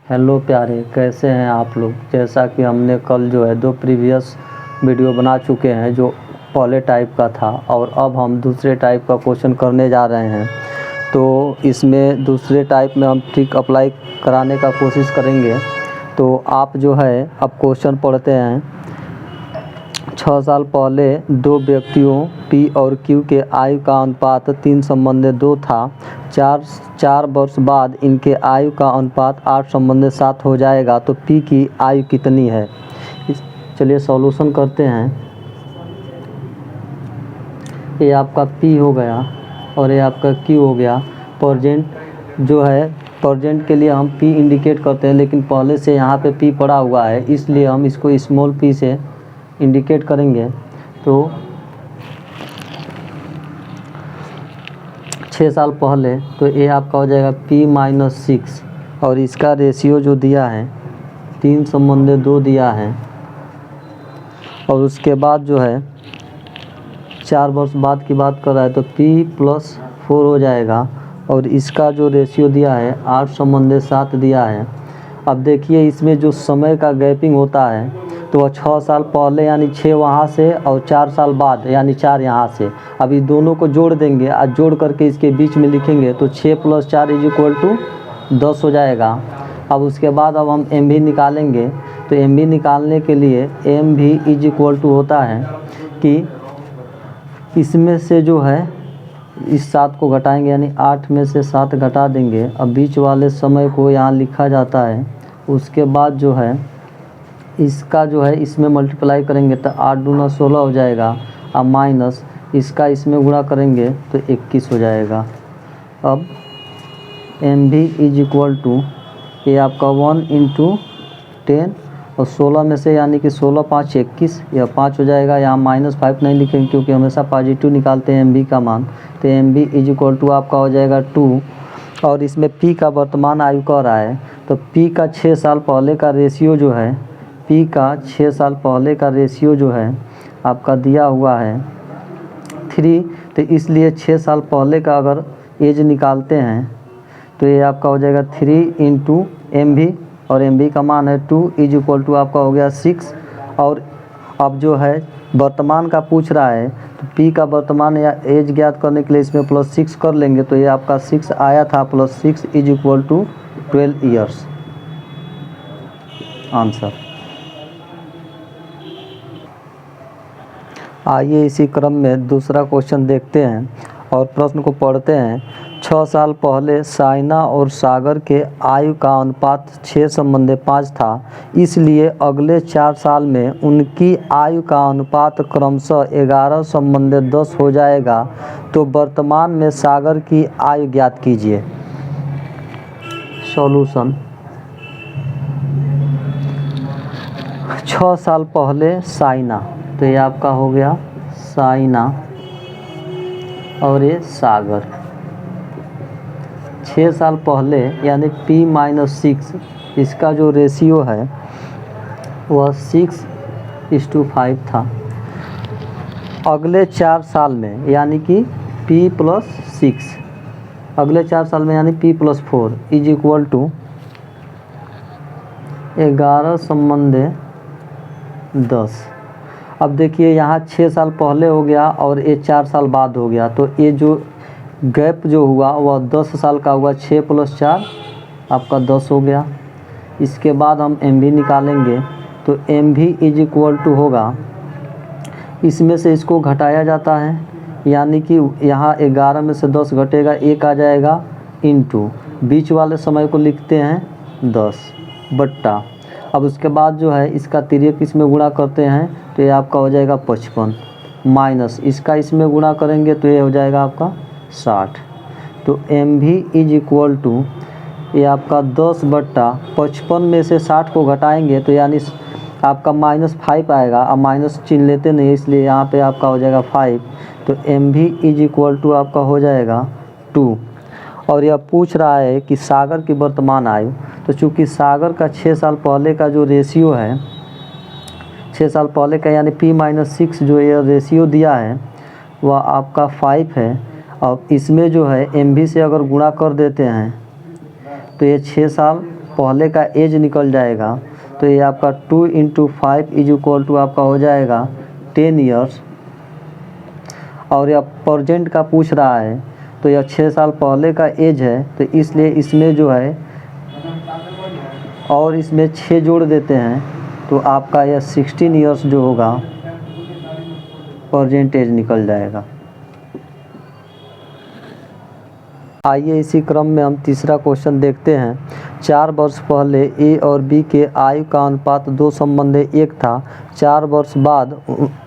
Hello प्यारे, कैसे हैं आप लोग। जैसा कि हमने कल जो है 2 प्रीवियस वीडियो बना चुके हैं जो पहले टाइप का था, और अब हम दूसरे टाइप का क्वेश्चन करने जा रहे हैं। तो इसमें दूसरे टाइप में हम ट्रिक अप्लाई कराने का कोशिश करेंगे। तो आप जो है अब क्वेश्चन पढ़ते हैं। 6 साल पहले 2 व्यक्तियों P और Q के आयु का अनुपात 3:2 था। 4 वर्ष बाद इनके आयु का अनुपात 8:7 हो जाएगा, तो P की आयु कितनी है। चलिए सॉल्यूशन करते हैं। ये आपका P हो गया और ये आपका Q हो गया। प्रेजेंट जो है, प्रेजेंट के लिए हम P इंडिकेट करते हैं, लेकिन पहले से यहाँ पे P पड़ा हुआ है, इसलिए हम इसको स्मॉल p से इंडिकेट करेंगे। तो 6 साल पहले, तो ये आपका हो जाएगा P-6, और इसका रेशियो जो दिया है 3:2 दिया है। और उसके बाद जो है 4 वर्ष बाद की बात कर रहा है, तो P+4 हो जाएगा, और इसका जो रेशियो दिया है 8:7 दिया है। अब देखिए इसमें जो समय का गैपिंग होता है, तो वह 6 साल पहले यानी 6 वहाँ से, और 4 साल बाद यानी 4 यहाँ से। अब इस दोनों को जोड़ देंगे, और जोड़ करके इसके बीच में लिखेंगे, तो 6 + 4 = 10 हो जाएगा। अब उसके बाद अब हम एम भी निकालेंगे। तो एम भी निकालने के लिए एम भी = होता है कि इसमें से जो है इस 7 को घटाएंगे, यानी 8 में से 7 घटा देंगे। अब बीच वाले समय को यहाँ लिखा जाता है। उसके बाद जो है इसका जो है इसमें मल्टीप्लाई करेंगे, तो 8 दूना 16 हो जाएगा। अब माइनस इसका इसमें गुणा करेंगे तो 21 हो जाएगा। अब एम भी = ये आपका 1 × 10, और 16 में से यानी कि 16 × 5 = 21, यह 5 हो जाएगा। यहाँ -5 नहीं लिखेंगे क्योंकि हमेशा पॉजिटिव निकालते हैं एम भी का मान। तो एम भी = आपका हो जाएगा 2। और इसमें P का वर्तमान आयु कह रहा है, तो P का 6 साल पहले का रेशियो जो है, P का 6 साल पहले का रेशियो जो है आपका दिया हुआ है 3। तो इसलिए 6 साल पहले का अगर एज निकालते हैं, तो ये आपका हो जाएगा 3 × MV, और MV का मान है 2 = आपका हो गया 6। और अब जो है वर्तमान का पूछ रहा है, तो P का वर्तमान या एज ज्ञात करने के लिए इसमें +6 कर लेंगे, तो ये आपका 6 आया था, +6 = 12 ईयर्स। आंसर। आइए इसी क्रम में दूसरा क्वेश्चन देखते हैं और प्रश्न को पढ़ते हैं। 6 साल पहले साइना और सागर के आयु का अनुपात 6:5 था, इसलिए अगले 4 साल में उनकी आयु का अनुपात क्रमशः 11:10 हो जाएगा। तो वर्तमान में सागर की आयु ज्ञात कीजिए। सॉल्यूशन। 6 साल पहले साइना, तो ये आपका हो गया साइना, और ये सागर। 6 साल पहले यानी P-6, इसका जो रेशियो है वह 6:5 था। अगले 4 साल में यानी कि P+6, अगले 4 साल में यानी P+4 = 11:10। अब देखिए यहाँ 6 साल पहले हो गया और ये 4 साल बाद हो गया, तो ये जो गैप जो हुआ वह 10 साल का हुआ। 6 + 4 आपका 10 हो गया। इसके बाद हम एम भी निकालेंगे, तो एम भी = होगा, इसमें से इसको घटाया जाता है, यानी कि यहाँ 11 में से 10 घटेगा, 1 आ जाएगा, इंटू बीच वाले समय को लिखते हैं 10 बट्टा। अब उसके बाद जो है इसका तिर्यक इसमें गुणा करते हैं, तो ये आपका हो जाएगा 55, माइनस इसका इसमें गुणा करेंगे तो ये हो जाएगा आपका 60। तो एम भी = ये आपका 10/55 में से 60 को घटाएंगे, तो यानी आपका -5 आएगा। अब माइनस चिन्ह लेते नहीं, इसलिए यहाँ पे आपका हो जाएगा 5। तो एम भी = आपका हो जाएगा 2। और यह पूछ रहा है कि सागर की वर्तमान आयु, तो चूँकि सागर का 6 साल पहले का जो रेशियो है, 6 साल पहले का यानी P-6 जो ये रेशियो दिया है वह आपका 5 है। और इसमें जो है MV से अगर गुणा कर देते हैं, तो ये 6 साल पहले का एज निकल जाएगा, तो ये आपका 2 × 5 = आपका हो जाएगा 10 ईयर्स। और यह प्रेजेंट का पूछ रहा है, तो यह 6 साल पहले का एज है, तो इसलिए इसमें जो है और इसमें 6 जोड़ देते हैं, तो आपका यह 16 ईयर्स जो होगा प्रेजेंट एज निकल जाएगा। आइए इसी क्रम में हम तीसरा क्वेश्चन देखते हैं। 4 वर्ष पहले ए और बी के आयु का अनुपात 2:1 था। 4 वर्ष बाद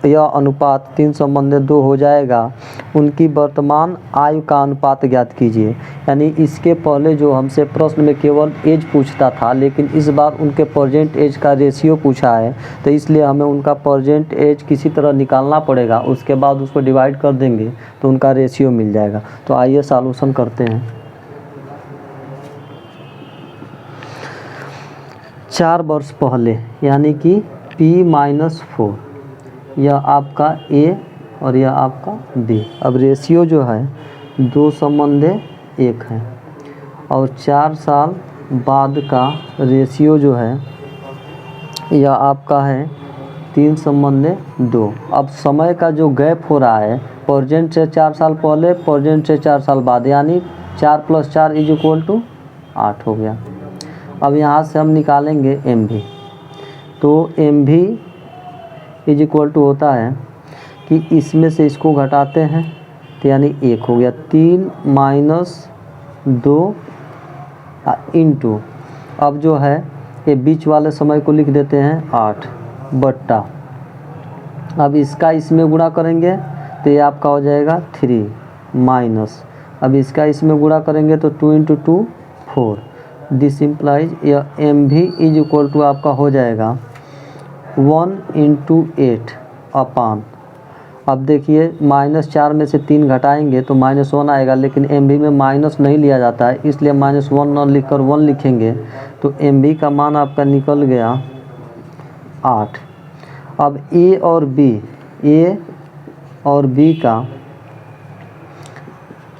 यह अनुपात 3:2 हो जाएगा। उनकी वर्तमान आयु का अनुपात ज्ञात कीजिए। यानी इसके पहले जो हमसे प्रश्न में केवल एज पूछता था, लेकिन इस बार उनके प्रेजेंट एज का रेशियो पूछा है, तो इसलिए हमें उनका प्रेजेंट एज किसी तरह निकालना पड़ेगा। उसके बाद उसको डिवाइड कर देंगे तो उनका रेशियो मिल जाएगा। तो आइए सॉल्यूशन करते हैं। 4 वर्ष पहले यानी कि P-4, यह आपका A और यह आपका B। अब रेशियो जो है 2:1 है, और 4 साल बाद का रेशियो जो है यह आपका है 3:2। अब समय का जो गैप हो रहा है, प्रेजेंट से 4 साल पहले, प्रेजेंट से 4 साल बाद, यानी 4 + 4 = 8 हो गया। अब यहाँ से हम निकालेंगे MV। तो MV = होता है कि इसमें से इसको घटाते हैं, तो यानी 1 हो गया। 3 - 2 इंटू, अब जो है ये बीच वाले समय को लिख देते हैं 8 बट्टा, अब इसका इसमें गुणा करेंगे तो ये आपका हो जाएगा 3 माइनस, अब इसका इसमें गुणा करेंगे तो 2 × 2 4। दिस इम्प्लाइज यह MV = आपका हो जाएगा 1 × 8 अपान, अब देखिए -4 में से 3 घटाएंगे तो -1 आएगा, लेकिन MV में माइनस नहीं लिया जाता है, इसलिए -1 न लिखकर 1 लिखेंगे, तो MV का मान आपका निकल गया 8। अब A और B का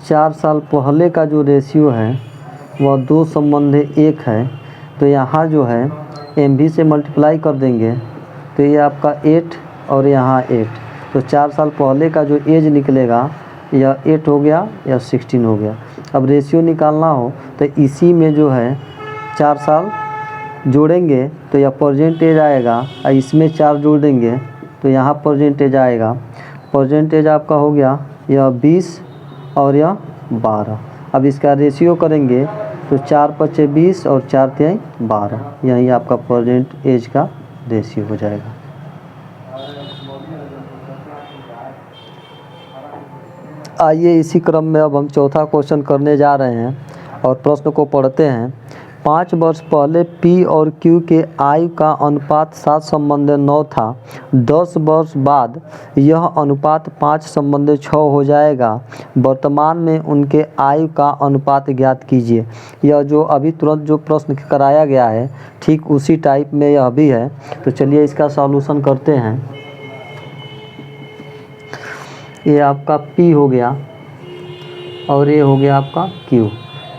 4 साल पहले का जो रेशियो है वह 2:1 है, तो यहाँ जो है MV से मल्टीप्लाई कर देंगे तो ये आपका 8 और यहाँ 8, तो 4 साल पहले का जो एज निकलेगा यह 8 हो गया या 16 हो गया। अब रेशियो निकालना हो तो इसी में जो है 4 साल जोड़ेंगे तो यह प्रेजेंट एज आएगा, और इसमें 4 जोड़ देंगे तो यहाँ प्रेजेंट एज आएगा। प्रेजेंट एज आपका हो गया यह 20 और यह 12। अब इसका रेशियो करेंगे तो 4 × 5 = 20 और 4 × 3 = 12, यही आपका प्रेजेंट एज का रेशियो हो जाएगा। आइए इसी क्रम में अब हम चौथा क्वेश्चन करने जा रहे हैं और प्रश्न को पढ़ते हैं। 5 वर्ष पहले P और Q के आयु का अनुपात 7:9 था। 10 वर्ष बाद यह अनुपात 5:6 हो जाएगा। वर्तमान में उनके आयु का अनुपात ज्ञात कीजिए। यह जो अभी तुरंत जो प्रश्न कराया गया है ठीक उसी टाइप में यह भी है, तो चलिए इसका सॉल्यूशन करते हैं। ये आपका P हो गया और ये हो गया आपका Q।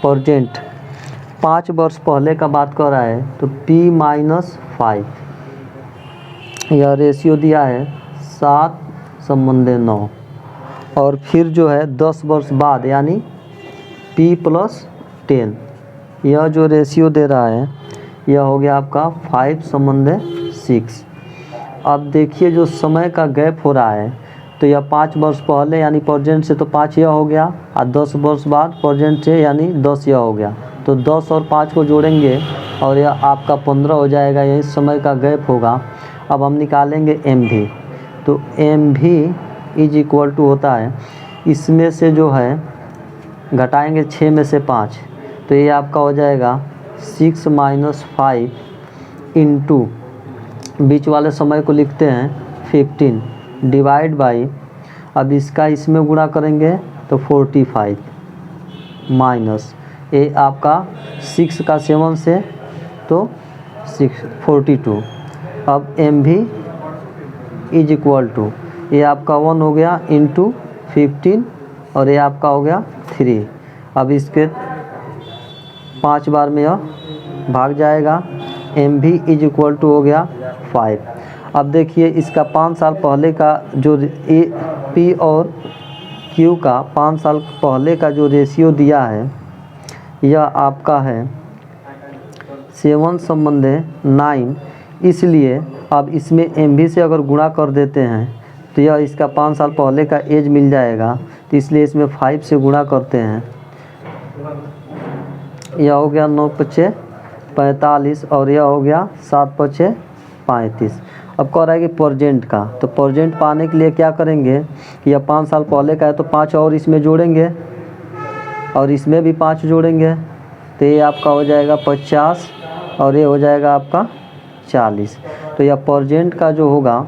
प्रेजेंट 5 वर्ष पहले का बात कर रहा है, तो P-5, यह रेशियो दिया है 7:9, और फिर जो है 10 वर्ष बाद यानी P + 10, यह जो रेशियो दे रहा है यह हो गया आपका 5:6। अब देखिए जो समय का गैप हो रहा है, तो यह 5 वर्ष पहले यानी प्रेजेंट से तो 5 यह हो गया, और 10 वर्ष बाद प्रेजेंट से यानी 10 यह हो गया, तो 10 और 5 को जोड़ेंगे और यह आपका 15 हो जाएगा, यही समय का गैप होगा। अब हम निकालेंगे MV, तो MV = होता है, इसमें से जो है घटाएंगे 6 में से 5, तो ये आपका हो जाएगा 6 - 5 इंटू बीच वाले समय को लिखते हैं 15 डिवाइड बाई, अब इसका इसमें गुणा करेंगे तो 45 माइनस, ये आपका 6 का 7 से तो 6 42। अब MV = ये आपका 1 हो गया इंटू 15 और ये आपका हो गया 3। अब इसके 5 बार में यह भाग जाएगा, एम भी इज इक्वल टू हो गया 5। अब देखिए इसका 5 साल पहले का जो पी और क्यू का 5 साल पहले का जो रेशियो दिया है यह आपका है 7/9। इसलिए अब इसमें एम भी से अगर गुणा कर देते हैं तो यह इसका 5 साल पहले का एज मिल जाएगा, तो इसलिए इसमें 5 से गुणा करते हैं। यह हो गया 9×5 = 45 और यह हो गया 7×5 = 35। अब कह रहा है कि परजेंट का, तो परजेंट पाने के लिए क्या करेंगे कि यह 5 साल पहले का है तो 5 और इसमें जोड़ेंगे और इसमें भी 5 जोड़ेंगे, तो ये आपका हो जाएगा 50 और ये हो जाएगा आपका 40। तो यह परजेंट का जो होगा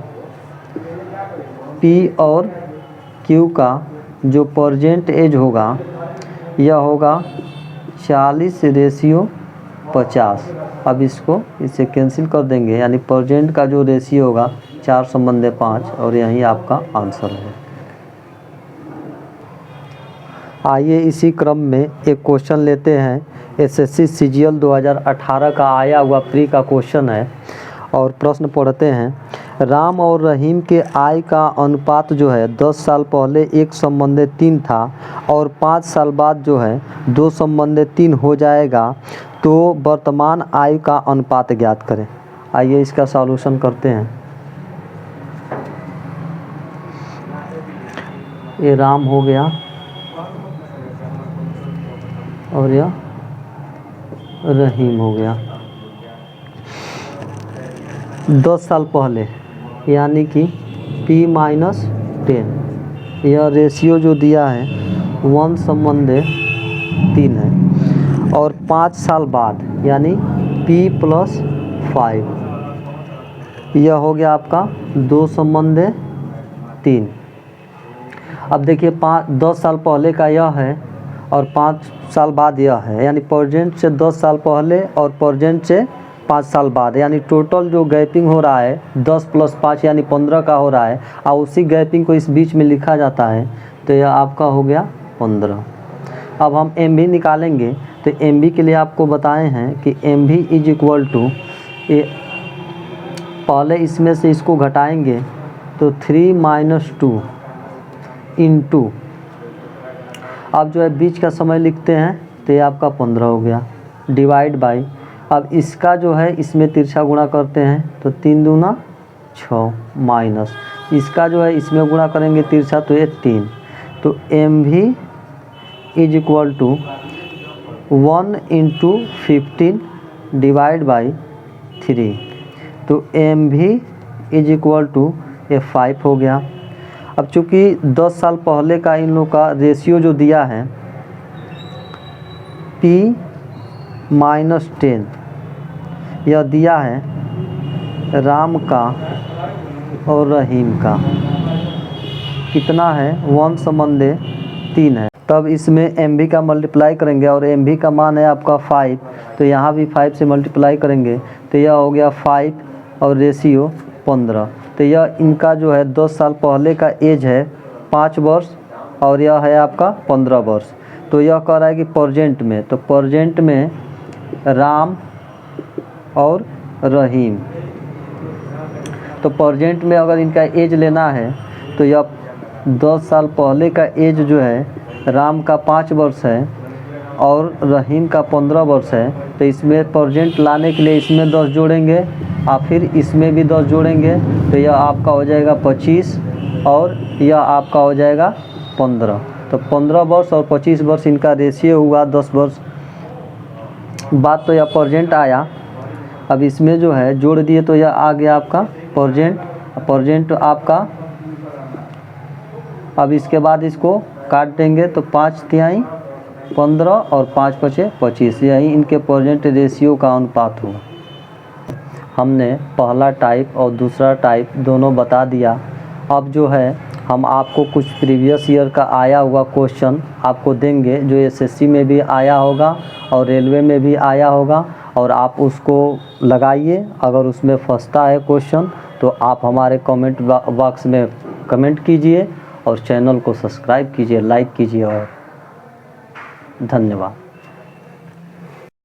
पी और क्यू का जो परजेंट एज होगा यह होगा 40/50। अब इससे कैंसिल कर देंगे, यानी परजेंट का जो रेशियो होगा 4/5 और यही आपका आंसर है। आइए इसी क्रम में एक क्वेश्चन लेते हैं। एसएससी सीजीएल 2018 का आया हुआ प्री का क्वेश्चन है और प्रश्न पढ़ते हैं। राम और रहीम के आय का अनुपात जो है 10 साल पहले 1/3 था और 5 साल बाद जो है 2/3 हो जाएगा, तो वर्तमान आय का अनुपात ज्ञात करें। आइए इसका सॉल्यूशन करते हैं। ये राम हो गया और यह रहीम हो गया। 10 साल पहले यानी कि P-10, यह रेशियो जो दिया है 1/3 है और 5 साल बाद यानी P+5, यह हो गया आपका 2/3। अब देखिए 10 साल पहले का यह है और 5 साल बाद यह है, यानी प्रेजेंट से 10 साल पहले और प्रेजेंट से 5 साल बाद, यानी टोटल जो गैपिंग हो रहा है 10 + 5 यानी 15 का हो रहा है और उसी गैपिंग को इस बीच में लिखा जाता है, तो यह आपका हो गया 15। अब हम एम भी निकालेंगे, तो एम भी के लिए आपको बताए हैं कि एम भी इज इक्वल टू, पहले इसमें से इसको घटाएंगे तो 3 - 2 इंटू, अब जो है बीच का समय लिखते हैं तो ये आपका 15 हो गया, डिवाइड बाई, अब इसका जो है इसमें तिरछा गुणा करते हैं तो 3 दूना 6 माइनस, इसका जो है इसमें गुणा करेंगे तिरछा तो ये 3, तो एम भी is equal to 1 × 15 divide by 3, तो एम भी इज इक्वल टू ये 5 हो गया। अब चूँकि 10 साल पहले का इन लोग का रेशियो जो दिया है P-10, यह दिया है राम का और रहीम का, कितना है 1/3 है। तब इसमें एम भी का मल्टीप्लाई करेंगे और एम भी का मान है आपका 5, तो यहाँ भी 5 से मल्टीप्लाई करेंगे तो यह हो गया 5 और रेशियो 15, तो यह इनका जो है 10 साल पहले का एज है 5 वर्ष और यह है आपका 15 वर्ष। तो यह कह रहा है कि प्रेजेंट में, तो प्रेजेंट में राम और रहीम, तो प्रेजेंट में अगर इनका एज लेना है तो यह 10 साल पहले का एज जो है राम का 5 वर्ष है और रहीम का 15 वर्ष है, तो इसमें प्रेजेंट लाने के लिए इसमें 10 जोड़ेंगे और फिर इसमें भी 10 जोड़ेंगे, तो यह आपका हो जाएगा 25 और यह आपका हो जाएगा 15, तो 15 वर्ष और 25 वर्ष इनका रेशियो हुआ 10 वर्ष। बात तो यह प्रेजेंट आया, अब इसमें जो है जोड़ दिए तो यह आ गया आपका प्रेजेंट आपका। अब इसके बाद इसको काट देंगे तो 5×3 = 15 और 5×5 = 25, यही इनके प्रेजेंट रेशियो का अनुपात हुआ। हमने पहला टाइप और दूसरा टाइप दोनों बता दिया। अब जो है हम आपको कुछ प्रीवियस ईयर का आया हुआ क्वेश्चन आपको देंगे जो एसएससी में भी आया होगा और रेलवे में भी आया होगा, और आप उसको लगाइए। अगर उसमें फंसता है क्वेश्चन तो आप हमारे कमेंट बॉक्स में कमेंट कीजिए और चैनल को सब्सक्राइब कीजिए, लाइक कीजिए और धन्यवाद।